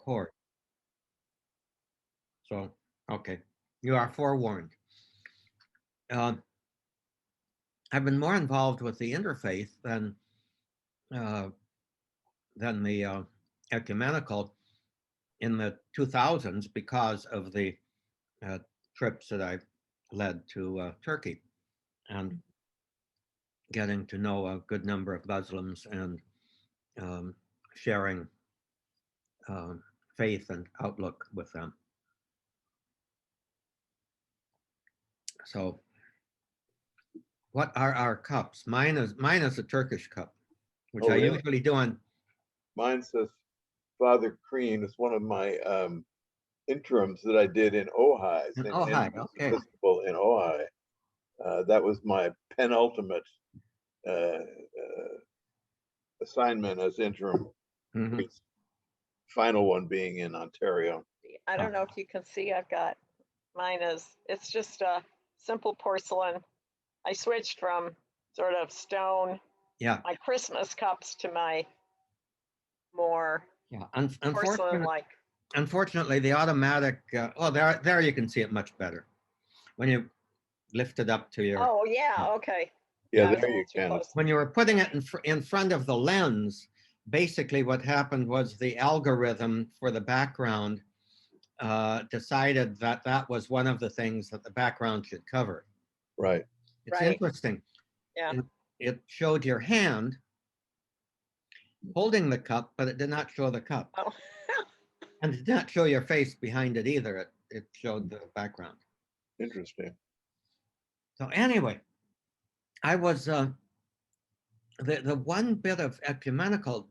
record. So, okay, you are forewarned. Uh, I've been more involved with the interfaith uh, than the ecumenical in the 2000s because of the uh, trips that I led to Turkey and getting to know a good number of Muslims and um, sharing uh, faith and outlook with them. So, what are our cups? Mine is a Turkish cup, which Oh, I really? usually do on. Mine says Father Crean. It's one of my interims that I did in Ojai, And St. oh, hi, Andrew's okay, Episcopal in Ojai. That was my penultimate uh, assignment as interim hmm priest. Final one being in Ontario. I don't know if you can see, I've got, mine is, it's just a simple porcelain. I switched from sort of stone, yeah, my Christmas cups to my more yeah. porcelain-like. Unfortunately, the automatic. Oh, there you can see it much better when you lift it up to your. Oh, yeah, okay. Yeah, I was a there little you too can. close. When you were putting it in front of the lens, basically what happened was the algorithm for the background decided that that was one of the things that the background should cover. Right. It's Right. interesting. Yeah. It showed your hand holding the cup, but it did not show the cup. Oh, And it did not show your face behind it either. It showed the background. Interesting. So anyway, I was the one bit of ecumenical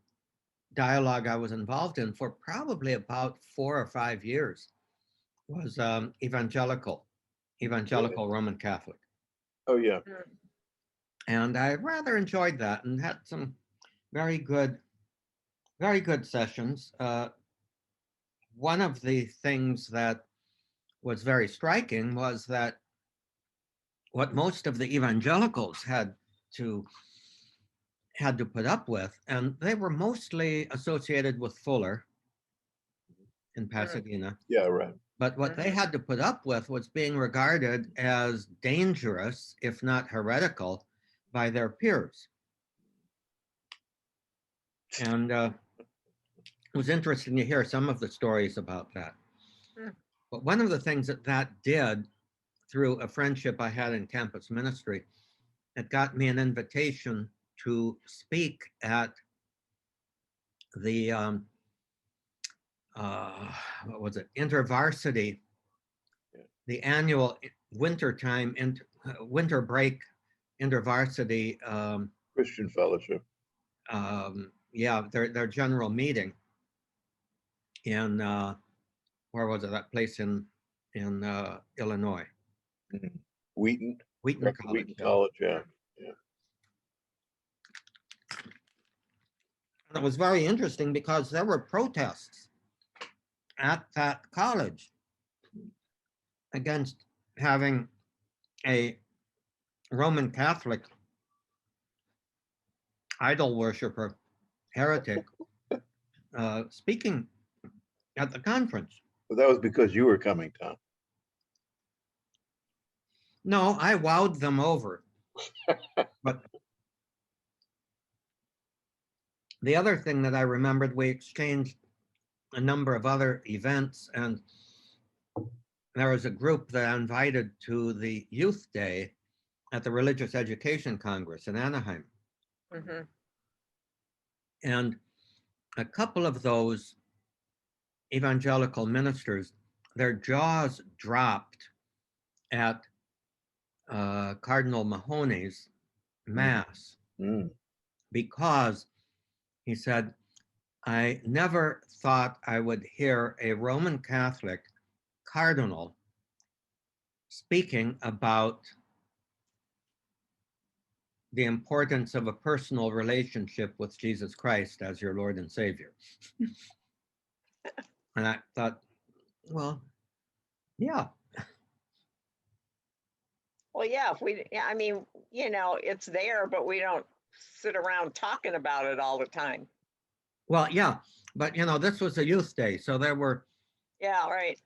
dialogue I was involved in for probably about 4 or 5 years was evangelical Really? Roman Catholic. Oh, yeah. And I rather enjoyed that and had some very good, very good sessions. One of the things that was very striking was that what most of the evangelicals to put up with, and they were mostly associated with Fuller in Pasadena. Yeah, right. But what they had to put up with was being regarded as dangerous, if not heretical, by their peers. And it was interesting to hear some of the stories about that. But one of the things that did through a friendship I had in campus ministry, it got me an invitation to speak at the what was it, InterVarsity, the annual wintertime winter break InterVarsity Christian fellowship. yeah, their general meeting in where was it, that place in Illinois, Mhm. Wheaton. Wheaton College. Wheaton College, yeah. And it was very interesting because there were protests at that college against having a Roman Catholic idol worshiper, heretic, speaking at the conference. But that was because you were coming, Tom. No, I wowed them over. But the other thing that I remembered, we exchanged a number of other events, and there was a group that I invited to the Youth Day at the Religious Education Congress in Anaheim. Mm-hmm. And a couple of those evangelical ministers, their jaws dropped at Cardinal Mahony's mass because he said, I never thought I would hear a Roman Catholic cardinal speaking about the importance of a personal relationship with Jesus Christ as your Lord and Savior. And I thought, well, yeah. Well, yeah, I mean, it's there, but we don't sit around talking about it all the time. Well, yeah, but this was a youth day, so there were Yeah, right.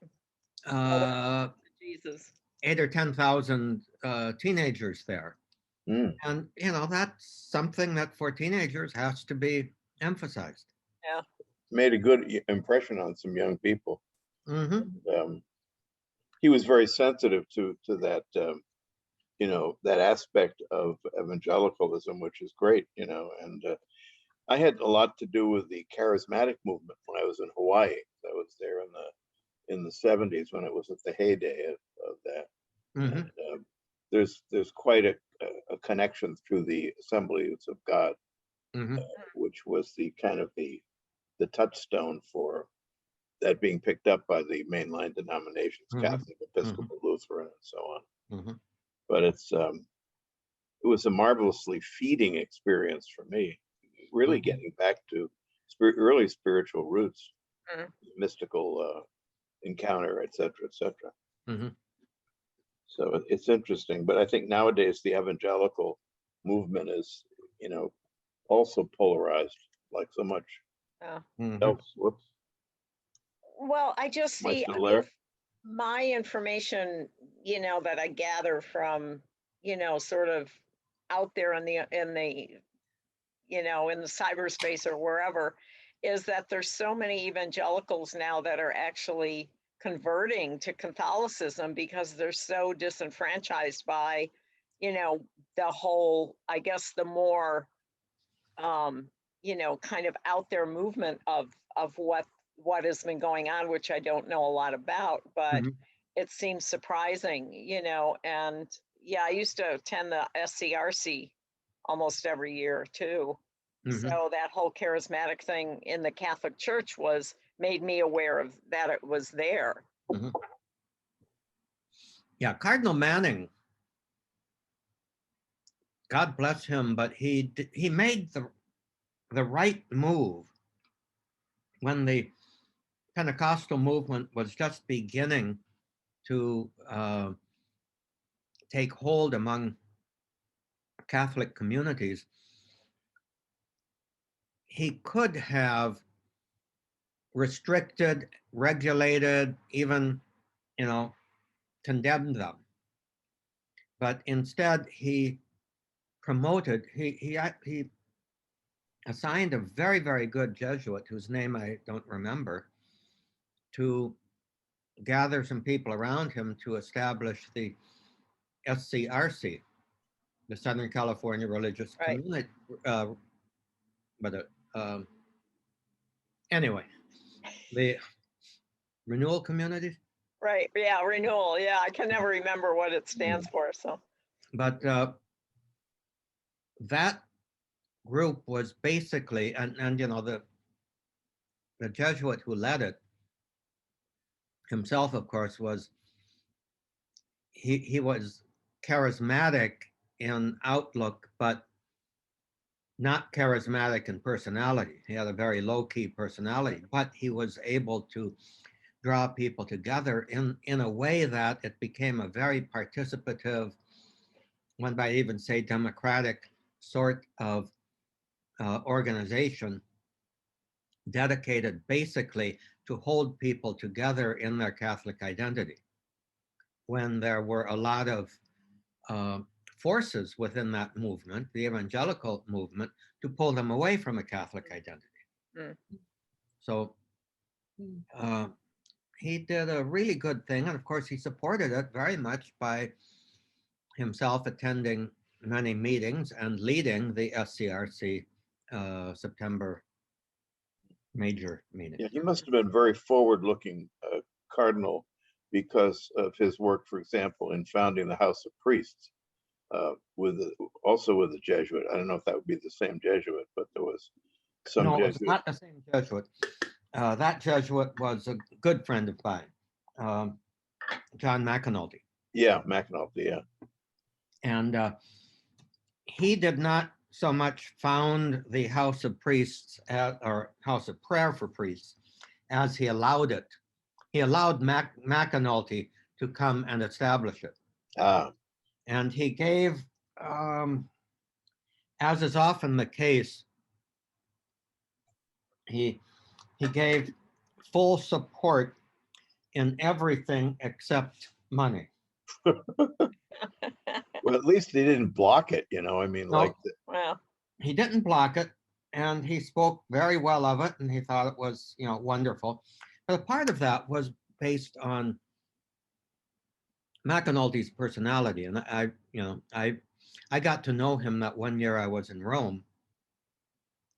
uh, Jesus. 8 or 10,000 teenagers there. Mm. And, that's something that for teenagers has to be emphasized. Yeah. Made a good impression on some young people. Hmm. He was very sensitive to that, that aspect of evangelicalism, which is great, and I had a lot to do with the charismatic movement when I was in Hawaii. I was there in the 70s when it was at the heyday of that. Hmm. And there's quite a connection through the Assemblies of God, Hmm. which was the kind of the touchstone for that being picked up by the mainline denominations, Hmm. Catholic, Episcopal, Lutheran, and so on. Hmm. But it was a marvelously feeding experience for me, really Mhm. getting back to early spiritual roots, Mm. mystical encounter, etc., etc. Hmm. So it's interesting, but I think nowadays the evangelical movement is, also polarized like so much Yeah. Hmm. else. Whoops, Well, I just am I see, still there? my information, that I gather from, sort of out there in the cyberspace or wherever, is that there's so many evangelicals now that are actually converting to Catholicism because they're so disenfranchised by, you know, the whole, I guess, the more, kind of out there movement of what has been going on, which I don't know a lot about, but Hmm. it seems surprising, and yeah, I used to attend the SCRC almost every year too. Hmm. So that whole charismatic thing in the Catholic Church was made me aware of that it was there. Hmm. Yeah, Cardinal Manning, God bless him, but he made the right move when the Pentecostal movement was just beginning to take hold among Catholic communities. He could have restricted, regulated, even, you know, condemned them. But instead, he he assigned a very, very good Jesuit, whose name I don't remember, to gather some people around him to establish the SCRC, the Southern California Religious Right. Community. Uh, but anyway, the renewal communities. Right. Yeah. Renewal. Yeah. I can never remember what it Mm. stands for. So, But that group was basically, and the Jesuit who led it himself, of course, was he was charismatic in outlook, but not charismatic in personality. He had a very low key personality, but he was able to draw people together in a way that it became a very participative, one might even say democratic sort of organization dedicated basically to hold people together in their Catholic identity. When there were a lot of uh, forces within that movement, the evangelical movement, to pull them away from a Catholic identity. mm, So uh, he did a really good thing. And of course, he supported it very much by himself attending many meetings and leading the SCRC September major meeting. Yeah, he must have been very forward-looking cardinal because of his work, for example, in founding the House of Priests, also with the Jesuit. I don't know if that would be the same Jesuit, but there was some No, it was Jesuit. not the same Jesuit. That Jesuit was a good friend of mine, John McAnulty. Yeah, McAnulty. Yeah. And he did not so much found the House of Priests or House of Prayer for Priests as he allowed it. He allowed McAnulty to come and establish it. Ah. And he gave, as is often the case, he gave full support in everything except money. Well, at least he didn't block it, you know, I mean, No. like, Well, He didn't block it, and he spoke very well of it, and he thought it was, wonderful. But a part of that was based on McAnulty's personality, and I got to know him that one year I was in Rome,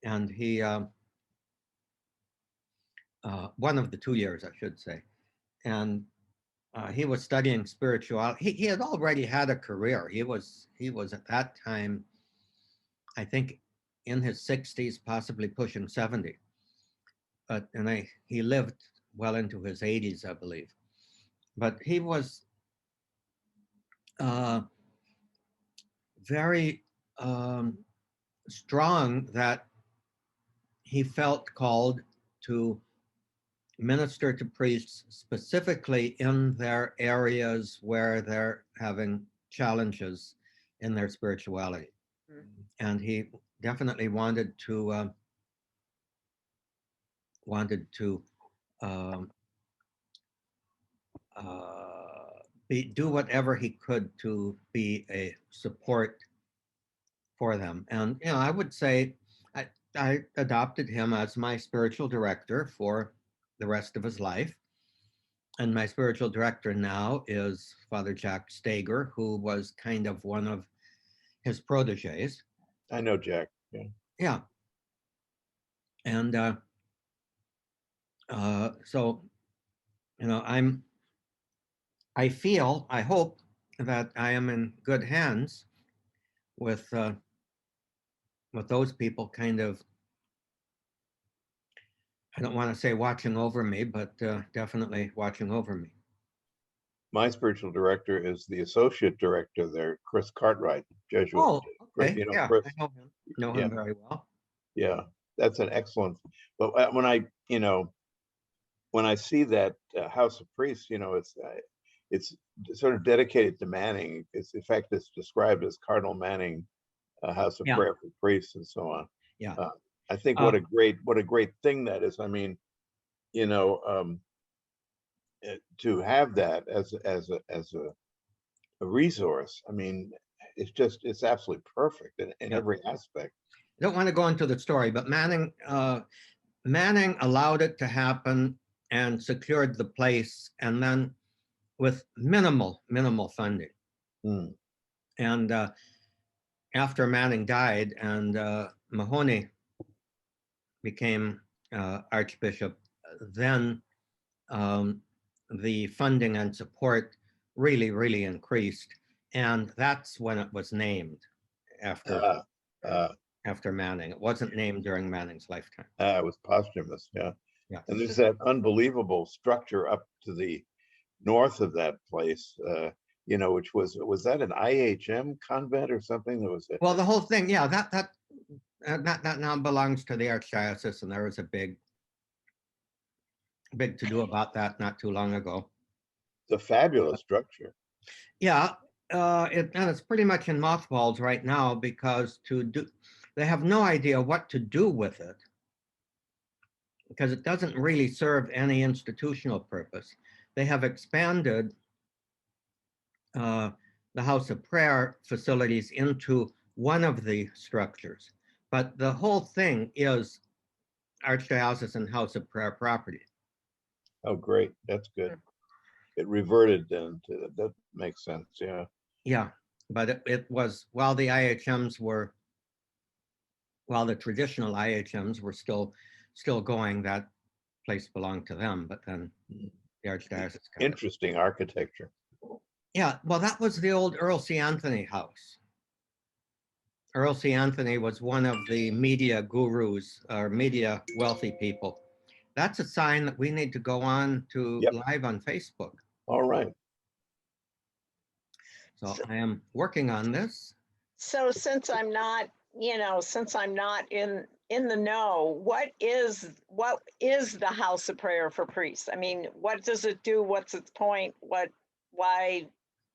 and he one of the 2 years, I should say, and he was studying spirituality. He had already had a career. He was at that time, I think, in his 60s, possibly pushing 70. But he lived well into his 80s, I believe. But he was very strong that he felt called to minister to priests specifically in their areas where they're having challenges in their spirituality. Mm. And he definitely wanted to um, do whatever he could to be a support for them. And I would say I adopted him as my spiritual director for the rest of his life. And my spiritual director now is Father Jack Stager, who was kind of one of his proteges. I know Jack, yeah. Yeah. And so, I hope that I am in good hands with those people kind of, I don't want to say watching over me, but definitely watching over me. My spiritual director is the associate director there, Chris Cartwright, Jesuit. Oh, okay. You know, Yeah, Chris, I know him very well. yeah, that's an excellent, but when I see that House of Priests, it's sort of dedicated to Manning. In fact, it's described as Cardinal Manning House of Yeah. Prayer for Priests and so on. Yeah. I think what a great thing that is. I mean, to have that as a resource. I mean, it's absolutely perfect in Yeah. every aspect. I don't want to go into the story, but Manning allowed it to happen and secured the place, and then with minimal funding. Mm. And after Manning died and Mahoney became Archbishop, then the funding and support really increased, and that's when it was named after Manning. It wasn't named during Manning's lifetime. It was posthumous, yeah. Yeah. And there's that unbelievable structure up to the north of that place, which was that an IHM convent or something? That was well, the whole thing, yeah, that now belongs to the Archdiocese, and there was a big to do about that not too long ago. It's a fabulous structure. Yeah, and it's pretty much in mothballs right now because they have no idea what to do with it because it doesn't really serve any institutional purpose. They have expanded the House of Prayer facilities into one of the structures, but the whole thing is Archdiocesan House of Prayer property. Oh, great. That's good. It reverted then to that. Makes sense. Yeah. Yeah, but it was while the traditional IHMs were still going, that place belonged to them, but then the Archdiocese. Interesting architecture. Yeah, well, that was the old Earl C. Anthony house. Earl C. Anthony was one of the media gurus or media wealthy people. That's a sign that we need to go on to live on Facebook. All right. So I am working on this. So since I'm not in the know, what is the House of Prayer for Priests? I mean, what does it do? What's its point? Why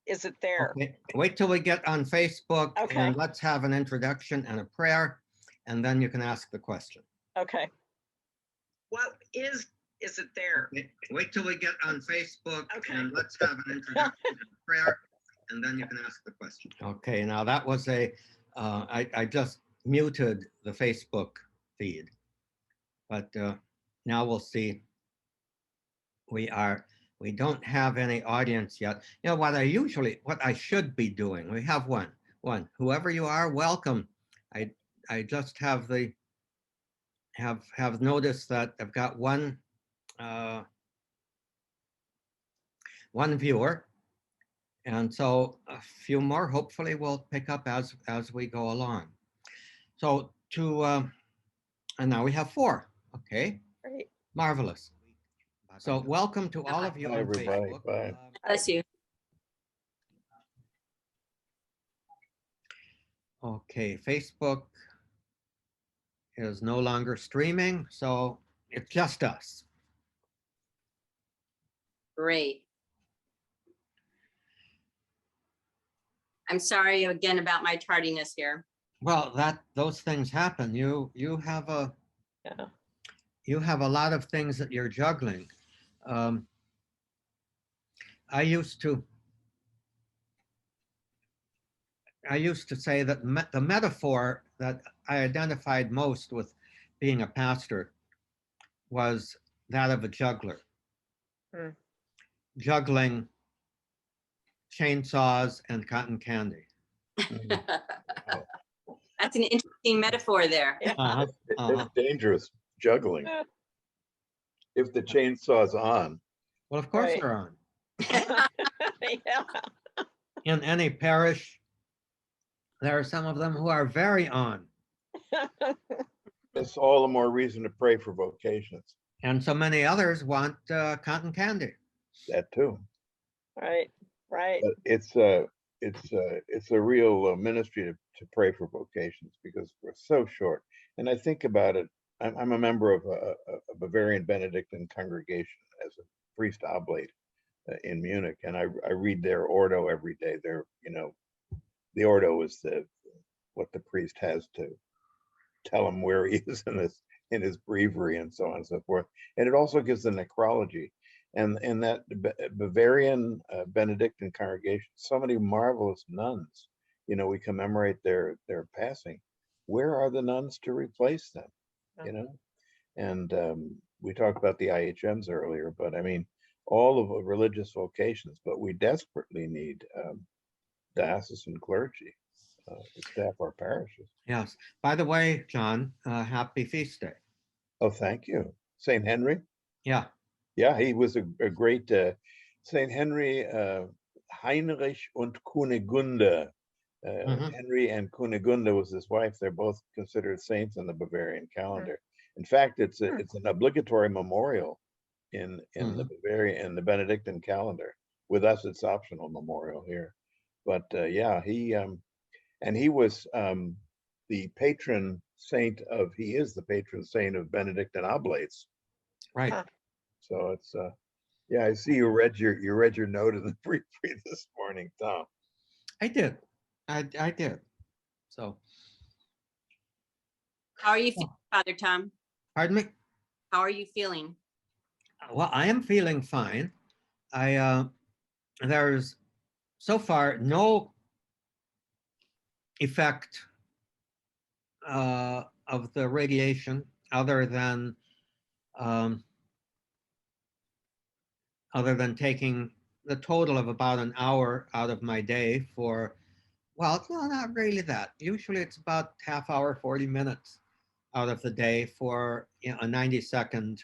is it there? Okay. Wait till we get on Facebook, and let's have an introduction and a prayer, and then you can ask the question. Okay. what is it there? Wait till we get on Facebook Okay. and let's have an introduction and prayer, and then you can ask the question. Okay, now that was I just muted the Facebook feed, but now we'll see. We don't have any audience yet. You know what I should be doing. We have one. Whoever you are, welcome. I just have noticed that I've got one viewer, and so a few more hopefully will pick up as we go along. So and now we have 4. Okay, Great. marvelous. So welcome to all of you Hi, on everybody. Facebook. Bye. Bless you. Okay, Facebook is no longer streaming, so it's just us. Great. I'm sorry again about my tardiness here. Well, those things happen. You have Yeah. you have a lot of things that you're juggling. I used to say that the metaphor that I identified most with being a pastor was that of a juggler. Hmm. Juggling chainsaws and cotton candy. That's an interesting metaphor there. Uh-huh, uh-huh. It's dangerous juggling. Yeah. If the chainsaw's on, Well, of course Right. they're on. Yeah. In any parish, there are some of them who are very on, it's all the more reason to pray for vocations. and so many others want cotton candy. That too. Right. Right. But it's a real ministry to pray for vocations because we're so short. And I think about it. I'm a member of a Bavarian Benedictine congregation as a priest oblate in Munich, and I read their Ordo every day. The Ordo is what the priest has to tell him where he is in his breviary and so on and so forth. And it also gives the necrology. And in that Bavarian Benedictine congregation, so many marvelous nuns. We commemorate their passing. Where are the nuns to replace them? And we talked about the IHMs earlier, but I mean, all of the religious vocations, but we desperately need diocesan clergy to staff our parishes. Yes. By the way, John, happy feast day. Oh, thank you. St. Henry? Yeah. Yeah, he was a great St. Henry, Heinrich und Kunigunde. Henry and Kunigunde was his wife. They're both considered saints in the Bavarian calendar. In fact, it's an obligatory memorial in the Bavarian and the Benedictine calendar. With us, it's optional memorial here. But yeah, he was the patron saint he is the patron saint of Benedictine oblates. Right. Huh. So it's yeah, I see you read your note in the brief this morning, Tom. I did. I did. So. How are you feeling, Father Tom? Pardon me? How are you feeling? Well, I am feeling fine. There's so far no effect of the radiation other than taking the total of about an hour out of my day for, well, no, not really that. Usually it's about half hour, 40 minutes out of the day for a 90-second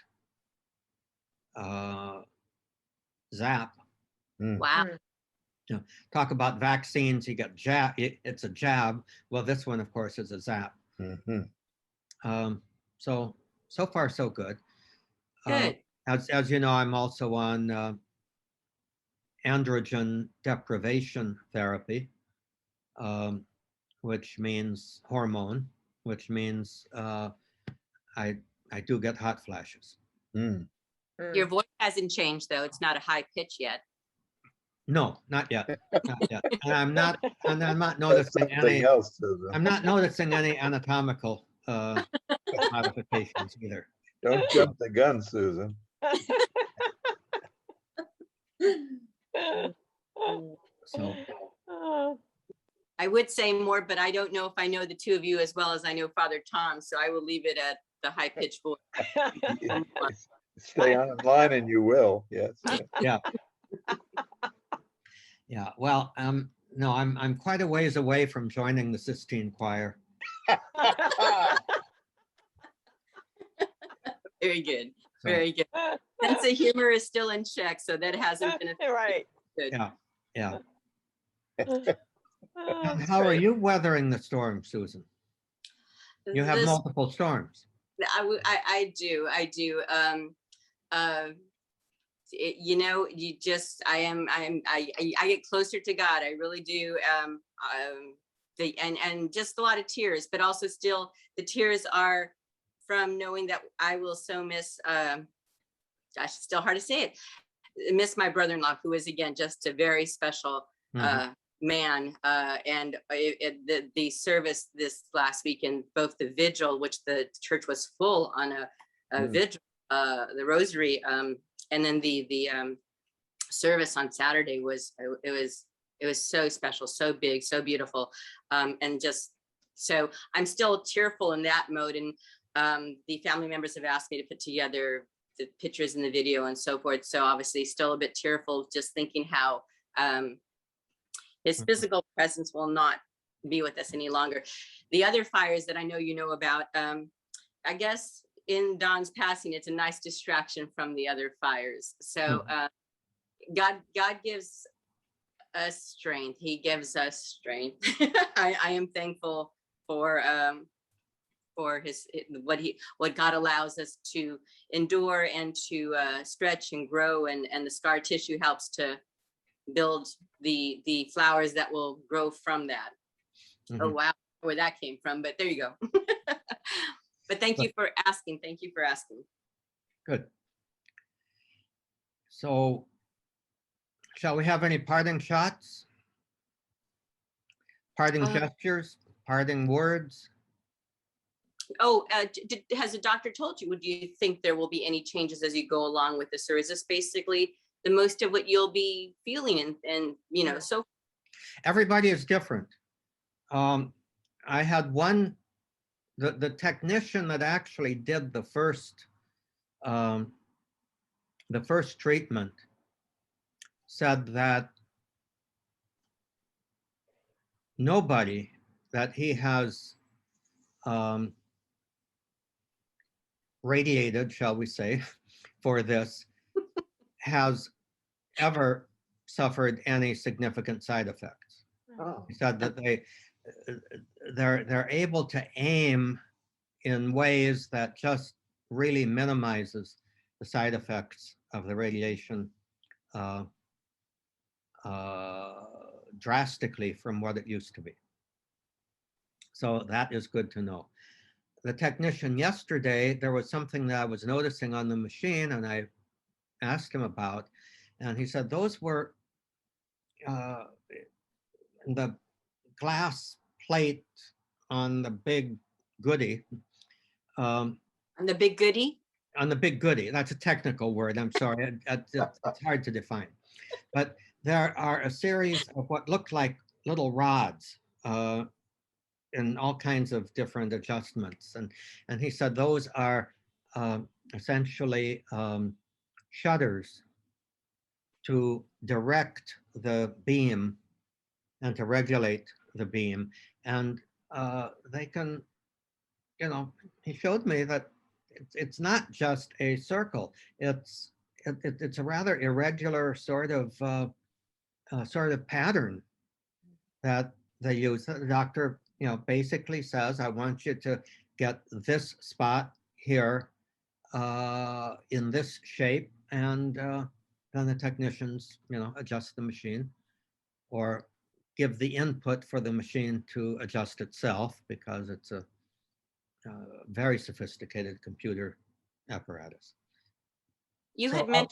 zap. Wow. Talk about vaccines, you get jab, it's a jab. Well, this one, of course, is a zap. So far, so good. Good. As you know, I'm also on androgen deprivation therapy, which means hormone, which means I do get hot flashes. Your voice hasn't changed though. It's not a high pitch yet. No, not yet. Not yet. And I'm not noticing any. I'm not noticing any anatomical modifications either. Don't jump the gun, Susan. So, I would say more, but I don't know if I know the two of you as well as I know Father Tom, so I will leave it at the high pitched voice. Stay online and you will, yes. yeah. Yeah, well, no, I'm quite a ways away from joining the Sistine Choir. Very good, So, very good. Sense of humor is still in check, so that hasn't been Right. good. yeah. Oh, And that's how are great. you weathering the storm, Susan? You have This- multiple storms. I do. You know, I get closer to God. I really do. And just a lot of tears, but also still the tears are from knowing that I will so miss, gosh, it's still hard to say it, miss my brother-in-law, who is again, just a very special Mhm. man. And the service this last weekend, both the vigil, which the church was full on a Mm. vigil, the rosary, and then the service on Saturday was so special, so big, so beautiful, and just so I'm still tearful in that mode. And the family members have asked me to put together the pictures and the video and so forth. So obviously, still a bit tearful, just thinking how his Mhm. physical presence will not be with us any longer. The other fires that I know you know about, I guess in Don's passing, it's a nice distraction from the other fires. So God gives us strength. He gives us strength. I am thankful for his what God allows us to endure and to stretch and grow, and the scar tissue helps to build the flowers that will grow from that. Oh Mhm. wow, where that came from, but there you go. But thank you for asking. Thank you for asking. Good. So, shall we have any parting shots? Parting gestures? Parting words? Oh, has the doctor told you? Would you think there will be any changes as you go along with this, or is this basically the most of what you'll be feeling? And you know, so Everybody is different. I had one, the technician that actually did the first treatment said that nobody that he has radiated, shall we say, for this has ever suffered any significant side effects. Oh, He said that they're able to aim in ways that just really minimizes the side effects of the radiation drastically from what it used to be. So that is good to know. The technician yesterday, there was something that I was noticing on the machine, and I asked him about, and he said those were the glass plate on the big goodie. I'm the big goodie. On the big goodie, that's a technical word, I'm sorry, it's hard to define. But there are a series of what look like little rods in all kinds of different adjustments. And he said those are essentially shutters to direct the beam and to regulate the beam. And they can, you know, he showed me that it's not just a circle. It's a rather irregular sort of pattern that they use. The doctor, you know, basically says, I want you to get this spot here in this shape, and then the technicians, you know, adjust the machine or give the input for the machine to adjust itself, because it's a very sophisticated computer apparatus. You So, had mentioned,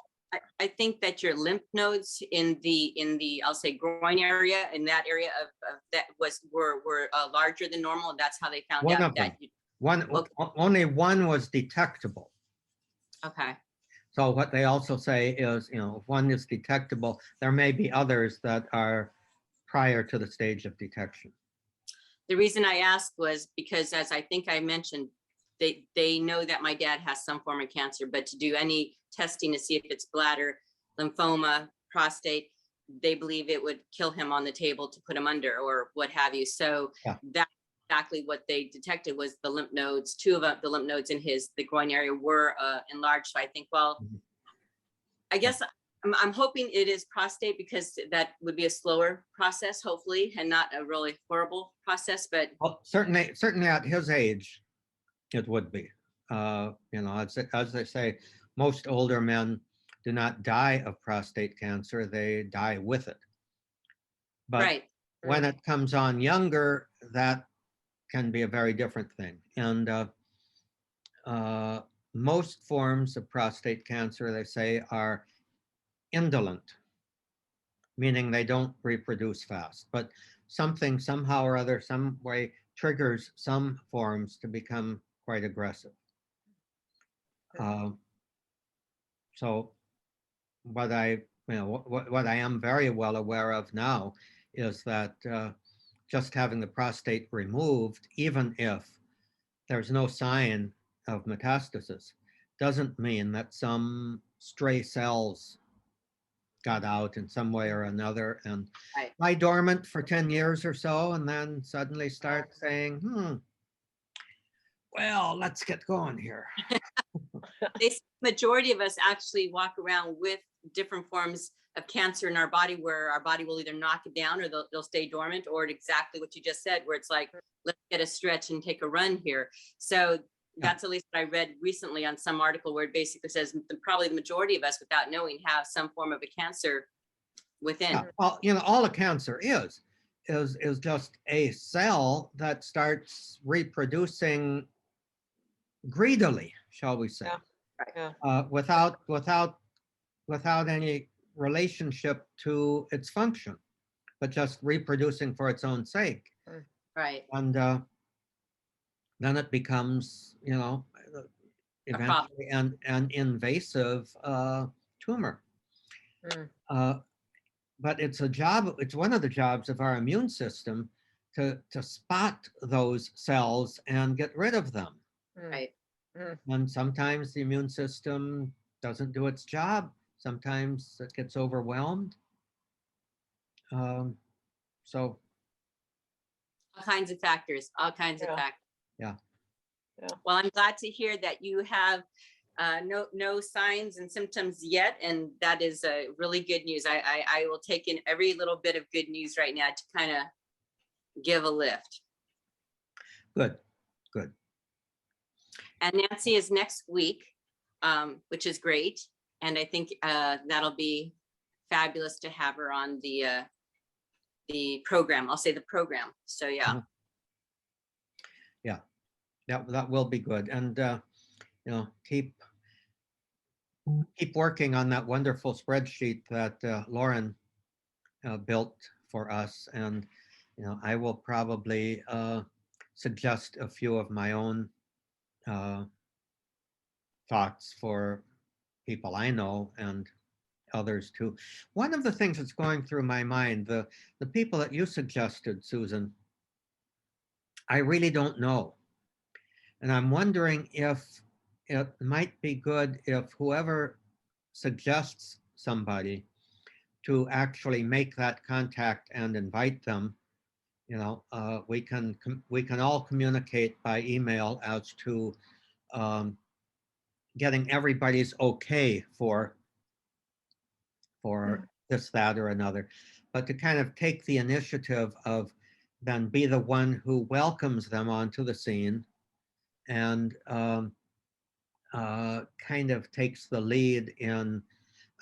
I think that your lymph nodes in the I'll say groin area, in that area of that were larger than normal. That's how they found one out of them, that you, only one was detectable. Okay. So what they also say is, if one is detectable, there may be others that are prior to the stage of detection. The reason I asked was because, as I think I mentioned, they know that my dad has some form of cancer, but to do any testing to see if it's bladder, lymphoma, prostate, they believe it would kill him on the table to put him under or what have you. So Yeah. that's exactly what they detected was the lymph nodes. Two of the lymph nodes in the groin area were enlarged. So I think, well, Mhm. I guess I'm hoping it is prostate because that would be a slower process, hopefully, and not a really horrible process. But Well, certainly at his age, it would be. As they say, most older men do not die of prostate cancer, they die with it. But right, when it comes on younger, that can be a very different thing. And most forms of prostate cancer, they say, are indolent, meaning they don't reproduce fast. But something somehow or other, some way triggers some forms to become quite aggressive. So what I am very well aware of now is that just having the prostate removed, even if there's no sign of metastasis, doesn't mean that some stray cells got out in some way or another and right. lie dormant for 10 years or so, and then suddenly start saying, well, let's get going here. Majority of us actually walk around with different forms of cancer in our body where our body will either knock it down or they'll stay dormant, or exactly what you just said, where it's like, let's get a stretch and take a run here. So that's at least what I read recently on some article where it basically says probably the majority of us, without knowing, have some form of a cancer within. Yeah, well, all a cancer is just a cell that starts reproducing greedily, shall we say, without any relationship to its function, but just reproducing for its own sake. Right. And then it becomes, eventually an invasive tumor. But it's one of the jobs of our immune system to spot those cells and get rid of them. Right. And sometimes the immune system doesn't do its job. Sometimes it gets overwhelmed. So all kinds of factors. Yeah. Well, I'm glad to hear that you have no signs and symptoms yet, and that is really good news. I will take in every little bit of good news right now to kind of give a lift. Good. And Nancy is next week, which is great, and I think that'll be fabulous to have her on the program. I'll say the program. So yeah. Yeah, that will be good. And keep working on that wonderful spreadsheet that Lauren built for us. And I will probably suggest a few of my own thoughts for people I know and others too. One of the things that's going through my mind, the people that you suggested, Susan, I really don't know. And I'm wondering if it might be good if whoever suggests somebody to actually make that contact and invite them, we can all communicate by email as to getting everybody's okay for this, that, or another, but to kind of take the initiative of then be the one who welcomes them onto the scene and kind of takes the lead in,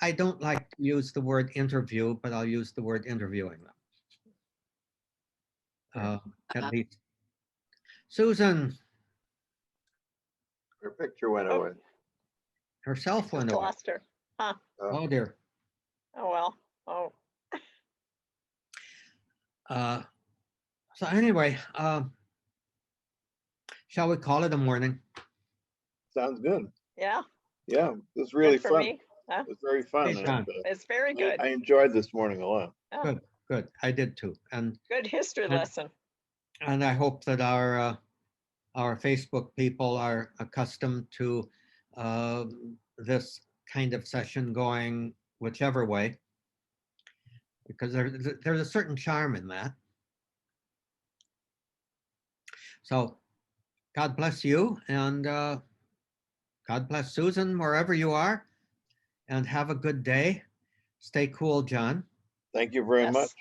I don't like to use the word interview, but I'll use the word interviewing them. At least. Susan. Her picture went away. Her cell phone Just away. lost her. Huh. Oh dear. Oh, well. Oh. So anyway, shall we call it a morning? Sounds good. Yeah. Yeah, it was really Good for fun. me. Huh? It was very fun. Hey, John. It's very good. I enjoyed this morning a lot. Yeah, Good, good. I did too. And good history And- lesson. I hope that our Facebook people are accustomed to this kind of session going whichever way, because there's a certain charm in that. So God bless you, and God bless Susan wherever you are, and have a good day. Stay cool, John. Thank you very Yes. much.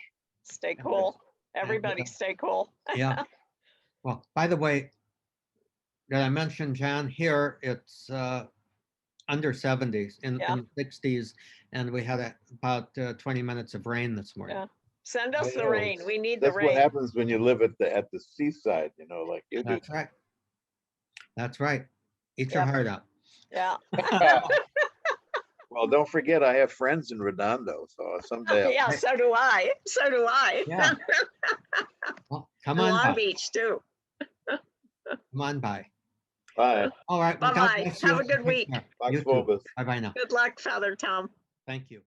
Stay cool. Everybody stay cool. Yeah. Well, by the way, did I mention, John, here it's under 70s, in Yeah. 60s, and we had about 20 minutes of rain this morning. Yeah. Send us the know. rain. We need the That's what rain. happens when you live at the seaside, you know, like you do. That's right. That's right. Eat your Yep. heart out. Yeah. Well, don't forget, I have friends in Redondo, so someday. I'll- Yeah, so do I. So do I. Yeah. Well, come And on Long by. Beach too. Come on by. Bye. All right. well, God Bye-bye. bless you. Have a good Take week. care. Pax You too. Vobis. Bye-bye now. Good luck, Father Tom. Thank you.